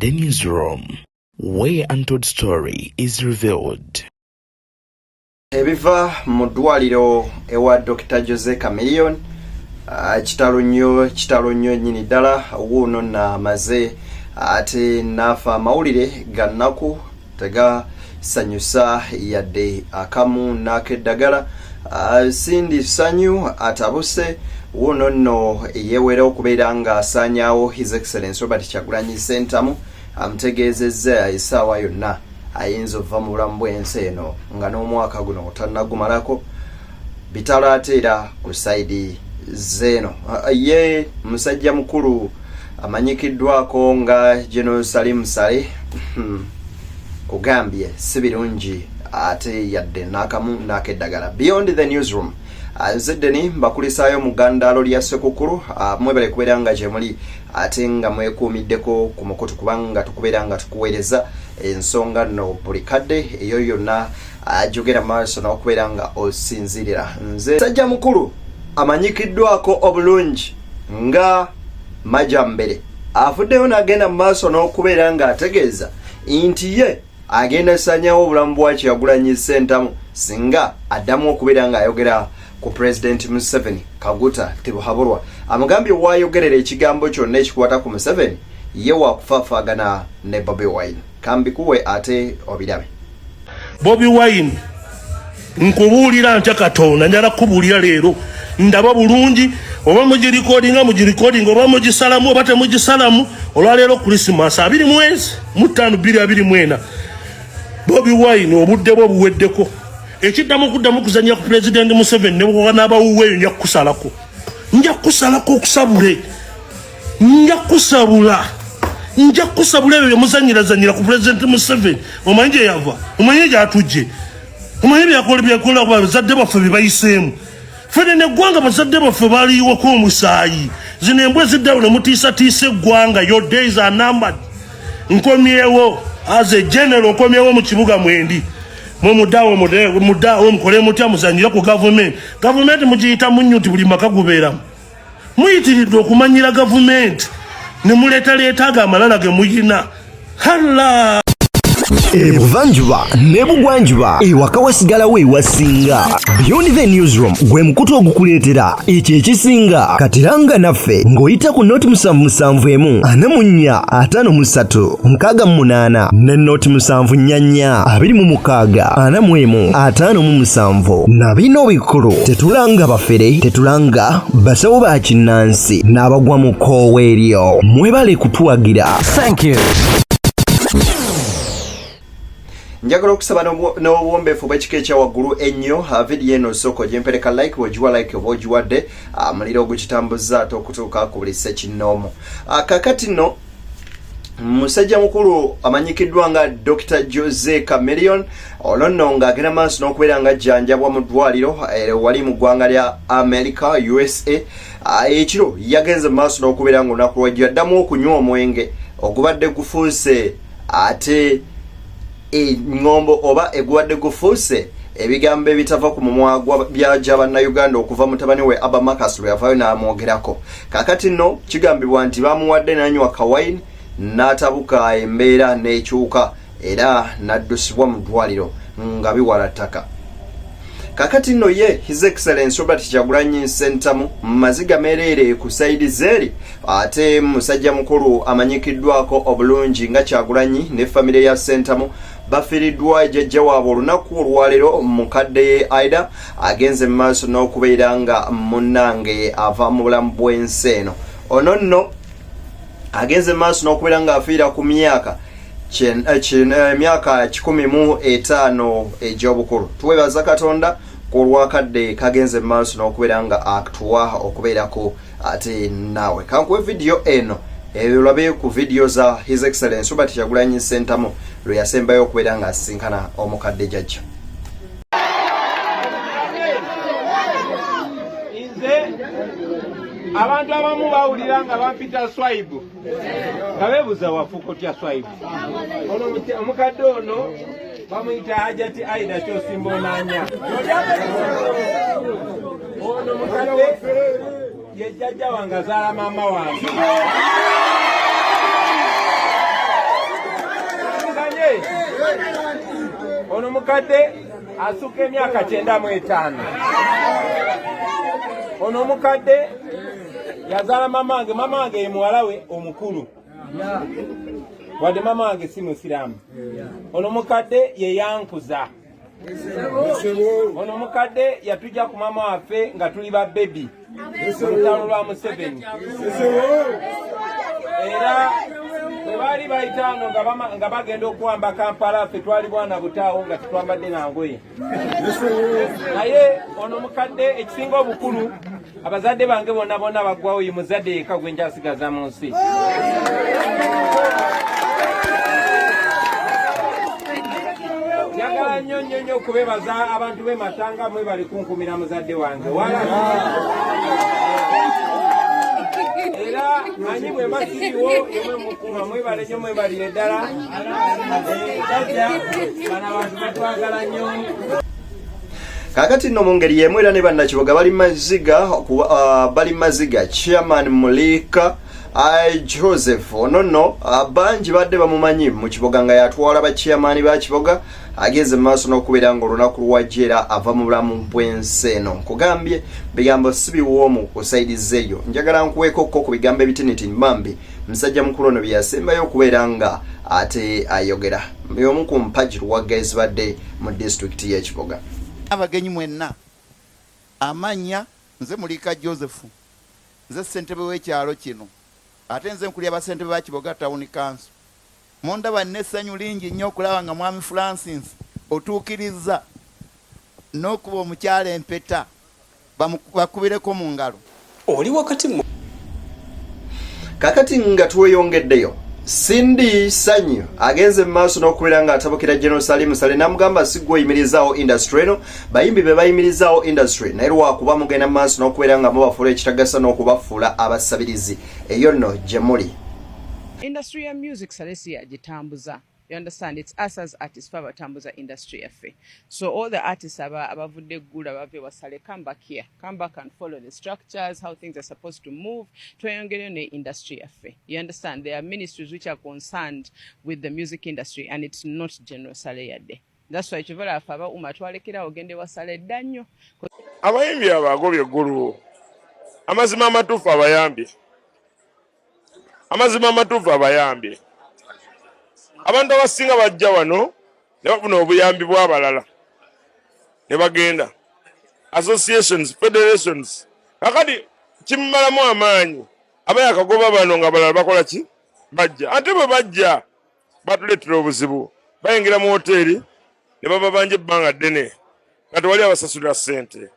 The Newsroom, where untold story is revealed. Ebiva mu ddwaliro ewa Dr. Jose Chameleone kitalo nnyo nnyini ddala wuuno n'amaze ate n'afa amawulire gannaku tegasanyusa yadde akamu n'akeddagala sindi sanyu atabuse wuuno nno yeewera okubeera ng'asaanyaawo His Excellency Robert Kyagulanyi Ssentamu amutegeezezza essaawa yonna ayinza ova mu bulamu bw'ensi eno nga n'omwaka guno tannagumalako bitalateera ku saidi zeno. Ye musajja mukulu amanyikiddwako nga General Salim Saleh kugambye si birungi ate yadde n'akamu n'akeddagala. Beyond the Newsroom Zeddeni mbakulisaayo mu ggandaalo lya Ssekukkulu mwebale kubeera nga gye muli ate nga mwekuumiddeko ku mukutu kubanga tukubeera nga tukuweereza ensonga nno buli kadde eyo yonna ajogera maaso n'okubeera nga osinzirira. Nze musajja mukulu amanyikiddwako obulungi nga Majambere afuddeyo n'agenda mu maaso n'okubeera nga ategeeza nti ye agenda sanyawo obulamu bwa Kyagulanyi Ssentamu singa addamu okubeera nga ayogera ku President Museveni Kaguta Tibuhaburwa amugambye waayogerera ekigambo kyonna ekikwata ku Museveni ye waakufaafagana ne Bobi Wine. Kambikuwe ate obirabe. Bobi Wine nkubuulira ntya Katonda njala kubuulira leero ndaba bulungi oba mugirikodinga oba mugisalamu oba temugisalamu olwaleero Christmas 25/5/2024 Bobi Wine obudde bwo buweddeko ekiddamu okuddamu kuzanya ku President Museveni ne bw'anaabawuweeyo nja kusalako okusabule nja kusabula ebyo muzanyirazanyira ku President Museveni. Omanyi gye yava, omanyi gy'atujje, omanyi byakola bazadde baffe bye bayiseemu. Fene neggwanga bazadde baffe baaliwako omusaayi zino embwe ziddawo ne mutiisatiisa eggwanga. Your days are numbered. Nkomyewo as a general, nkomyewo mu kibuga mwendi mudawo mukole mutya muzanyira ku government mugiyita munyu nti buli maka gubeeramu. Muyitiridde okumanyira government ne muleetaleeta ago amalala ge muyina. Hala Ebuvanjuba ne bugwanjuba ewaka wasigalawo ewasinga. Beyond the Newsroom gwe mukutu ogukuleetera ekyo ekisinga. Katiranga naffe ng'oyita ku noti 774-53-68 ne noti 744-26-41-57 na bino bikulu tetulanga bafere tetulanga basawo ba kinnansi n'abagwa mu koowa eryo. Mwebale kutuwagira. Thank you. Njagala okusaba n'obuwombeefu bw'ekika ekya waggulu ennyo vidiyo eno soko gyempereka like bw'ogiwa like oba ogiwadde muliro ogukitambuza ate okutuuka ku buli ssekinnoomu. Kakati nno musajja mukulu amanyikiddwa nga Dr. Jose Chameleone ono nno ng'agenda maaso n'okubeera nga ajjanjabwa mu ddwaliro wali mu ggwanga lya America USA. Ekiro yagenze mu maaso n'okubeera nga olunaku lwajjo addamu okunywa omwenge ogubadde gufuuse ate ngombo oba egwadde gufuuse ebigambo ebitava ku mumwa bya bannayuganda okuva mutabani we Abamakasi lwe yavaayo n'amwogerako. Kakati nno kigambibwa nti bamuwadde n'anywa kawayini n'atabuka embeera n'ekyuka era n'addusibwa mu ddwaliro nga biwala ttaka. Kakati nno ye His Excellency Robert Kyagulanyi Ssentamu maziga mereere ku saidi zeeri ate musajja mukulu amanyikiddwako obulungi nga Kyagulanyi ne famire ya Ssentamu bafiiriddwa jjajja waabwe olunaku olwaleero mukadde Aida agenze mu maaso n'okubeera nga munnange ava mu bulamu bw'ensi eno. Ono nno agenze mu maaso n'okubeera nga afiira ku myaka 105 egy'obukulu. Tuwebaza Katonda ku lwakadde kagenze mu maaso n'okubeera nga atuwa okubeerako ate naawe. Kankuwe vidiyo eno ebulabe ku vidiyo za His Excellency Robert Kyagulanyi Ssentamu lwe yasembayo okubeera nga asisinkana omukadde jjajja. Abantu abamu bawulira nga bampita Swaibu nga beebuuza wafuuka otya Swaibu. Ono omukadde ono bamuyita Hajati Aida Kyosimba Onanya. Ono mukadde ye jjajja wange azaala maama wange. mukadde asuka emyaka 95. Ono mukadde yazaala mama wange ye muwala we omukulu. Wadde mama wange si musiraamu. Ono mukadde ye yankuza. Ono mukadde yatujja ku mama waffe nga tuli ba baby. Olutalo lwa Museveni. Era bwe baali bayitaano nga bagenda okuwamba Kampala, ffe twali bwana butaawo nga tetwambadde nangoye. Naye ono mukadde ekisinga obukulu abazadde bange bonna baggwawo ye muzadde yekka gwe nkyasigaza mu nsi. Njagala nnyo okubebaza abantu b'e Matanga mwebali kunkumira muzadde wange. Era manyi bwe masiriwo yemwe mukuma mwebale nnyo mwebalire ddala. Bano abantu batwagala nnyo. Kakati nno mu ngeri y'emu era ne bannakiboga bali maziga chairman Mulika Joseph ono bangi badde bamumanyi mu kiboga nga yatwala ba chairman ba kiboga ageze maaso n'okubeera ng'olunaku lwajjera ava mu bulamu bw'ensi eno. Nkugambye bigambo si biwoomu kusaidiza eyo. Njagala nkuweeko ku bigambo ebitiniti mbambi musajja mukulu ono byasembayo okubeera nga ate ayogera y'omu ku mpagi luwagga ezibadde mu disitulikiti y'ekiboga. Abagenyi mwenna amanya nze Mulika Joseph, nze ssentebe w'ekyalo kino, ate nze nkulya basentebe ba Kiboga Town Council. Mondaba n'essanyu lingi nnyo okulaba nga Mwami Francis otuukiriza n'okuba omukyala empeta bakubireko mu ngalo. Oli wakati kakati nga tweyongeddeyo Cindy Sanyu agenze maaso n'okubeera nga atabukira General Salim Sale namugamba sigwe yimirizaawo industry eno bayimbi be bayimirizaawo industry naye lwakuba mugenda maaso n'okubeera nga mubafuula ekitagasa n'okubafuula abasabirizi eyo nno gye muli. Industry ya music Salesi agitambuza. You understand? It's us as artists for Tambuza industry affair. So all the artists abavudde gula bave wasale come back here. Come back and follow the structures, how things are supposed to move. Tweyongere ne industry affair. You understand? There are ministries which are concerned with the music industry and it's not General Sale yadde. That's why chivala afaba umatwalekera ogende wasale danyo. Abayimbi abagobye eggulu. Amazima amatuufu abayambi. Amazima amatuufu abayambi. Abantu abasinga bajja wano ne bafuna obuyambi bw'abalala ne bagenda associations, federations. Kakati kimmalamu amaanyi abayakagoba bano nga balala bakola ki bajja ate bwe bajja batuleetera obuzibu bayingira mu hoteri ne baba banje ebbanga ddene kati wali abasasulira ssente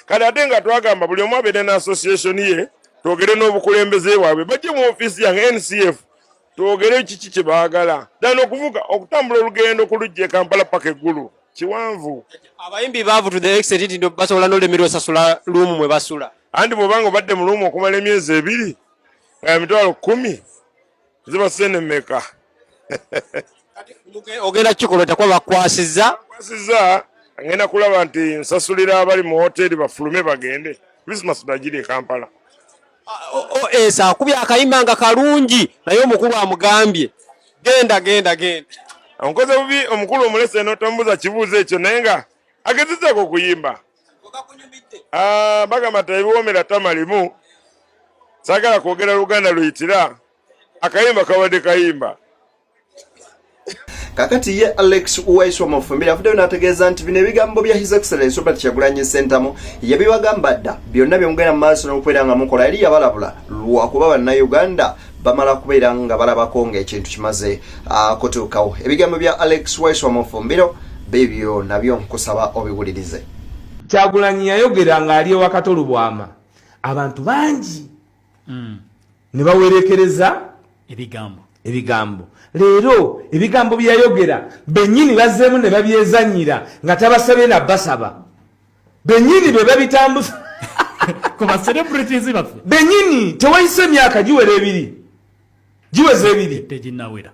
kati ate nga twagamba buli omu abeere na association ye twogere n'obukulembeze bwabwe bajje mu ofiisi yange NCF twogere kiki kye baagala dana okuvuga okutambula olugendo ku lujja e Kampala paka eggulu kiwanvu. Abayimbi baavu to the extent nti basobola n'olemerwa osasula luumu mwe basula andi bw'obanga obadde mu luumu okumala emyezi 2 nga emitwalo 10 ziba ssente mmeka ogenda kikola takuba bakwasizza ngenda kulaba nti nsasulira abali mu hoteri bafulume bagende Christmas dagiri e Kampala. Esa akubya akayimba nga kalungi naye omukulu amugambye genda onkoze bubi omukulu omulese n'otambuza kibuuzo ekyo naye nga agezezaako okuyimba bagamba ebiwoomera tamalimu saagala kwogera Luganda luyitira akayimba kabadde kayimba. Kakati ye Alex Uwaiswa Mufumbira afuddeyo n'ategeeza nti bino ebigambo bya His Excellency Robert Kyagulanyi Ssentamu yabibagamba dda byonna byomugenda mu maaso n'okubeera nga mukola yali yabalabula lwakuba bannayuganda bamala kubeera nga balabako ng'ekintu kimaze kutuukawo. Ebigambo bya Alex Uwaiswa Mufumbira bibyo nabyo nkusaba obiwulirize. Kyagulanyi yayogera ng'ali wakati olubwama abantu bangi ne bawerekereza ebigambo leero ebigambo byayogera bennyini bazzeemu ne babyezanyira nga tabasabye na basaba bennyini be babitambuza kuba celebrities baffe bennyini tewayise emyaka giweze ebiri teginnawera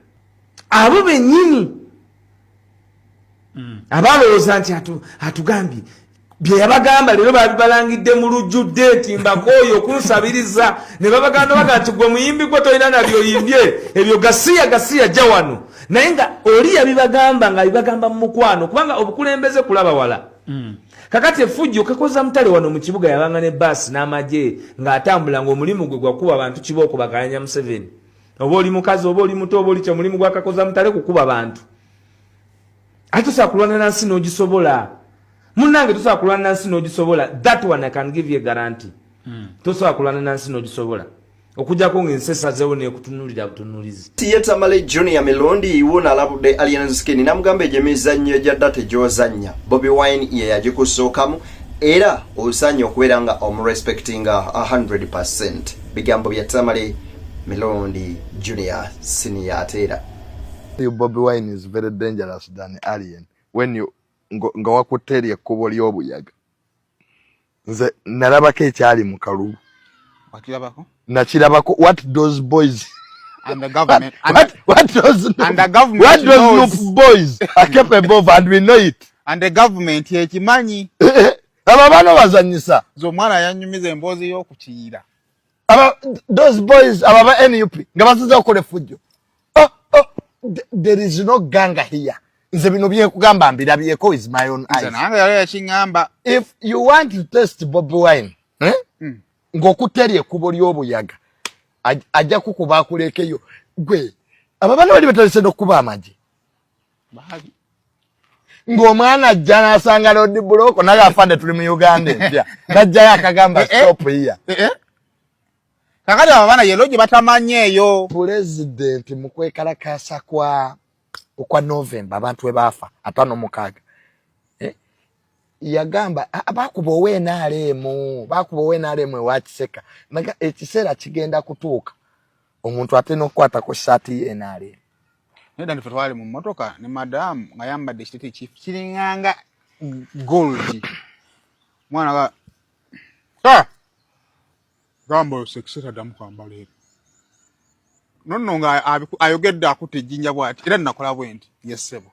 abo bennyini abalowooza nti atugambye bye yabagamba leero babibalangidde mu lujjudde nti mbakooyo okunsabiriza ne babagamba nti gwe muyimbi gwe tolina nabyo yimbye ebyo gasiya jja wano naye nga oli yabibagamba nga bibagamba mu mukwano kubanga obukulembeze kulaba wala kakati effujjo kakoza mutale wano mu kibuga yabanga ne basi n'amagye ng'atambula ng'omulimu gwe gwakuba abantu kibooko bagalanya Museveni oba oli mukazi oba oli muto oba oli kye mulimu gwa kakoza mutale kukuba bantu ate tosobola kulwana na nsi n'ogisobola munnange tosobola kulwana na nsi n'ogisobola that one I can give you a guarantee tosobola kulwana na nsi n'ogisobola okujjako ng'ensesazeewo n'ekutunuulira butunuulizi Theatre Male Junior Milondi wuna alabudde Alien Skin namugamba egy'emizannyo egyadda tegyozannya Bobi Wine ye yagikusookamu era osanye okubeera nga omurespectinga 100%. Bigambo bya Theatre Male Milondi Junior Senior ateera. Bobi Wine is very dangerous than Alien when you nga wakuteerya ekkubo ly'obuyaga. Nze nalabako ekyali mu kalulu. Wakirabako? Nakirabako what those boys and the government what those and the government what those boys are capable of and we know it and the government yekimanyi aba bano bazanyisa zo mwana yanyumiza emboozi y'okukiira aba those boys aba ba NUP nga baziza okole fujjo there is no ganga here nze bino byekugamba mbirabyeko with my own eyes nange yali yakingamba if you want to test Bobi Wine ngokuterye ekkubo ly'obuyaga ajja kukuba akulekeyo gwe aba bana bali batalise n'okkuba amagi ng'omwana ajja n'asanga Lord Buloko naye afande tuli mu Uganda empya n'ajjayo akagamba stop here kakati aba bana yelo gye batamanyeeyo pulezidenti mu kwekalakaasa kwa Novemba abantu we baafa 56 yagamba bakuba NRM ewa Kiseka naga ekiseera kigenda kutuuka omuntu ate n'okukwata ku saati ye NRM neda ndife twali mu mmotoka ne madamu nga yambadde ekitete chief kiringanga gold mwana ga gambo sekisera damu kwambala ero nonno nga ayogedde akutte ejjinja bw'ati era nakola bwenti yessebo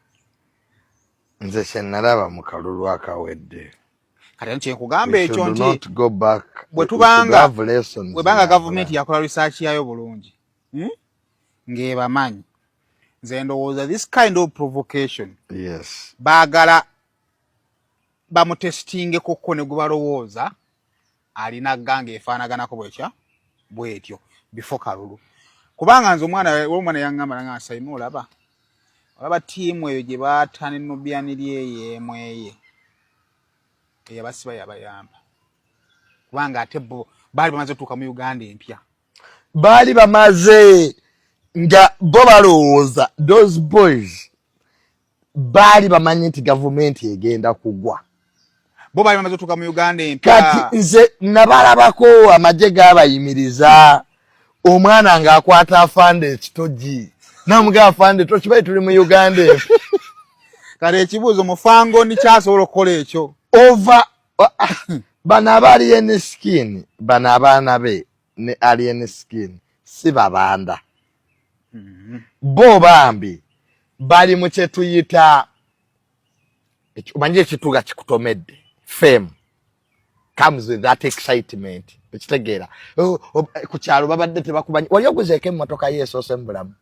nze kyenalaba mu kalulu akawedde kati nkyenkugamba ekyo nti bwe tubanga gavumenti yakola research yayo bulungi ng'ebamanyi nze ndowooza this kind of provocation yes baagala bamutestingekokko ne gwe balowooza alina ganga efaanaganako bwetyo before kalulu kubanga nze omwana yaŋŋamba nanga Saima olaba tiimu eyo gye baata ne Nubian lyeye emweye eyabasiba yabayamba kubanga ate baali bamaze otuuka mu Uganda empya baali bamaze nga bo balowooza those boys baali bamanyi nti gavumenti egenda kugwa bo baali bamaze otuuka mu Uganda empya kati nze nabalabako amagye gaabayimiriza omwana ng'akwata afande ekitogi namuga afande tokibaye tuli mu Uganda kale ekibuuzo mufango ni kyasobola okukola ekyo over bana Alien Skin bana abaana be ne Alien Skin si babanda bo bambi bali mu kye tuyita manje ekituga kikutomedde fame comes with that excitement ekitegeera ku kyalo babadde tebakubanyi wali oguzeeko emmotoka yeesoose mu bulamu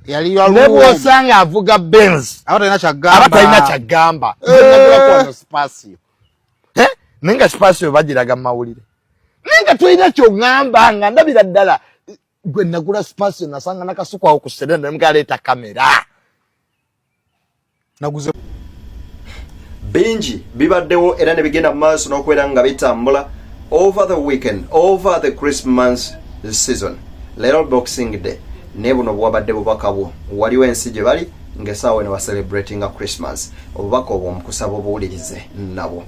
yali nebwosanga avuga Benz abatalina kyagamba nagulakwano spasio nenga spasio bagiraga mu mawulire nenga tulina kyoŋŋamba nga ndabira ddala gwe nagula spasio nasanga nakasukwawo ku serenda nemugaleeta kamera naguze bingi bibaddewo era ne bigenda mu maaso n'okubeera nga bitambula over the weekend over the Christmas season leero Boxing Day ne buno bwabadde bubaka bwo waliwo ensi gye bali ng'essaawa ne baselebratinga Christmas obubaka obwo omukusaba obuwulirize nabo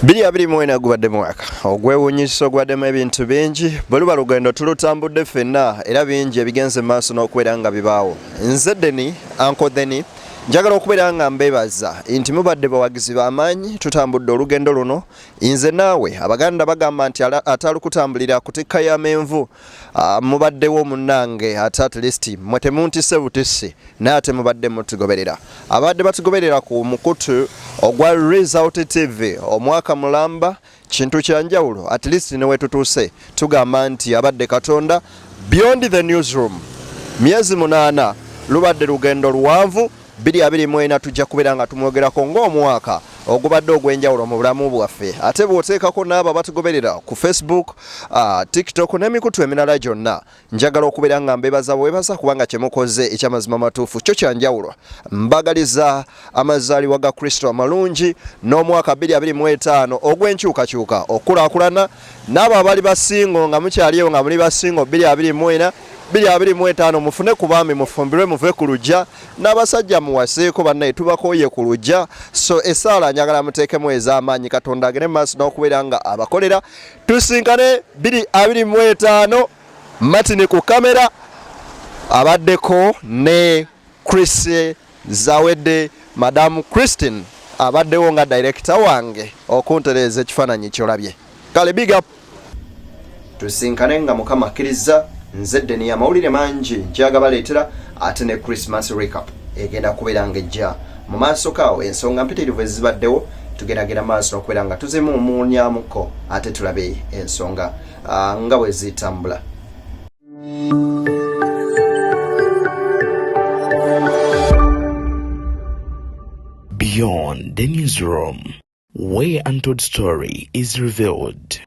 2024 gubadde mwaka ogwewuunyisa ogwaddemu ebintu bingi bwe luba lugendo tulutambudde ffenna era bingi ebigenze mu maaso n'okubeera nga bibaawo nze Deni Uncle Deni njagala okubeera nga mbeebaza nti mubadde bawagizi b'amaanyi tutambudde olugendo luno nze naawe abaganda bagamba nti atalukutambulira kutikka y'amenvu mubaddewo munnange ate at least mwe temuntisse butisi naye ate mubadde mutugoberera abadde batugoberera ku mukutu ogwa Result TV omwaka mulamba kintu kyanjawulo at least ne wetutuuse tugamba nti abadde Katonda beyond the newsroom myezi 8 lubadde lugendo luwanvu 2024 tujja kubeera nga tumwogerako ng'omwaka ogubadde ogw'enjawulo mu bulamu bwaffe ate bw'oteekako n'abo batugoberera ku Facebook, TikTok n'emikutu emirala gyonna njagala okubeera nga mbebaza bwebaza kubanga kyemukoze ekyamazima matuufu kyo kyanjawulo mbagaliza amazaalibwa ga Kristo amalungi n'omwaka 2025 ogw'enkyukakyuka okulaakulana n'abo abali basingo nga mukyaliyo nga muli basingo 2025 mufune ku baami mufumbirwe muve ku luggya n'abasajja muwaseeko bannaye tubakooye ku luggya so esaala njagala muteekemu ez'amaanyi Katonda agende mu maaso n'okubeera nga abakolera tusinkane 2025 Martin ku kamera abaddeko ne Chris Zawedde Madam Christine abaddewo nga director wange okuntereeza ekifaananyi kyolabye kale big up tusinkane nga mukama akkiriza nzedde ni amawulire mangi njagabaleetera ate ne Christmas recap egenda kubeera nga ejja mu maaso kaawo ensonga mpitirivu ezibaddewo tugeragera maaso n'okubeera nga tuzimumunyamuko ate tulabe ensonga nga bwe zitambula. Beyond the newsroom, where untold story is revealed.